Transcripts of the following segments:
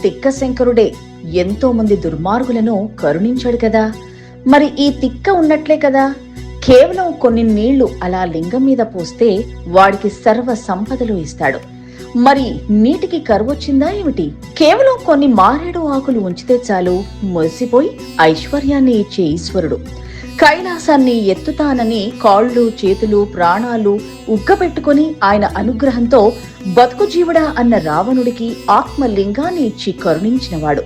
తిక్క శంకరుడే ఎంతో మంది దుర్మార్గులను కరుణించాడు కదా. మరి ఈ తిక్క ఉన్నట్లే కదా, కేవలం కొన్ని నీళ్లు అలా లింగం మీద పోస్తే వాడికి సర్వ సంపదలు ఇస్తాడు. మరి నీటికి కరువొచ్చిందా ఏమిటి? కేవలం కొన్ని మారేడు ఆకులు ఉంచితే చాలు మురిసిపోయి ఐశ్వర్యాన్ని ఇచ్చే ఈశ్వరుడు. కైలాసాన్ని ఎత్తుతానని కాళ్ళు చేతులు ప్రాణాలు ఉగ్గబెట్టుకుని ఆయన అనుగ్రహంతో బతుకు జీవుడా అన్న రావణుడికి ఆత్మలింగాన్ని ఇచ్చి కరుణించినవాడు,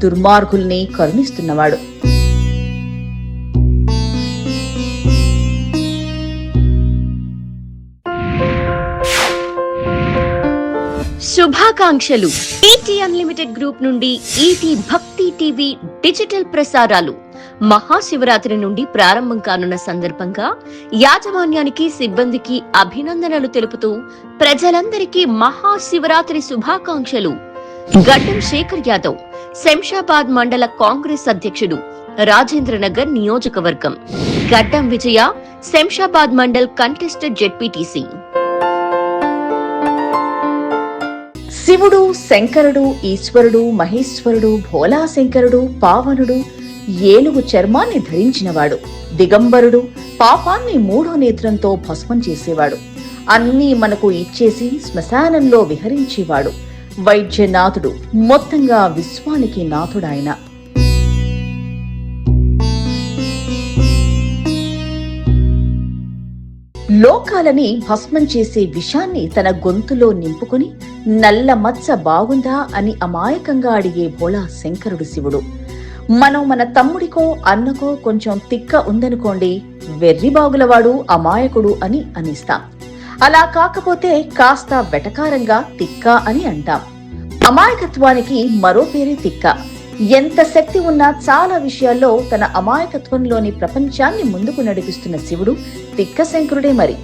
దుర్మార్గుల్ని కరుణిస్తున్నవాడు. శుభాకాంక్షలు. ఈటీ అన్లిమిటెడ్ గ్రూప్ నుండి ఈటీ భక్తి టీవీ డిజిటల్ ప్రసారాలు మహాశివరాత్రి నుండి ప్రారంభం కానున్న సందర్భంగా యాజమాన్యానికి సిబ్బందికి అభినందనలు తెలుపుతూ ప్రజలందరికీ మహాశివరాత్రి శుభాకాంక్షలు. గడ్డం శేఖర్ యాదవ్, శంషాబాద్ మండల కాంగ్రెస్ అధ్యక్షుడు, రాజేంద్రనగర్ నియోజకవర్గం. గడ్డం విజయ, శంషాబాద్ మండల్ కంటెస్టెడ్ జెడ్పీటీసీ. శివుడు, శంకరుడు, ఈశ్వరుడు, మహేశ్వరుడు, భోలా శంకరుడు, పావనుడు, ఏనుగు చర్మాన్ని ధరించినవాడు, దిగంబరుడు, పాపాన్ని మూడో నేత్రంతో భస్మం చేసేవాడు, అన్నీ మనకు ఇచ్చేసి శ్మశానంలో విహరించేవాడు, వైద్యనాథుడు, మొత్తంగా విశ్వానికి నాథుడాయన. లోకాలని భస్మం చేసే విషాన్ని తన గొంతులో నింపుకుని నల్ల మచ్చ బాగుందా అని అమాయకంగా అడిగే భోళా శంకరుడు శివుడు. మనం మన తమ్ముడికో అన్నకో కొంచెం తిక్క ఉందనుకోండి, వెర్రి బాగులవాడు, అమాయకుడు అని అనిస్తాం. అలా కాకపోతే కాస్త వెటకారంగా తిక్క అని అంటాం. అమాయకత్వానికి మరో పేరే తిక్క. ఎంత శక్తి ఉన్నా చాలా విషయాల్లో తన అమాయకత్వంలోని ప్రపంచాన్ని ముందుకు నడిపిస్తున్న శివుడు తిక్క శంకరుడే మరి.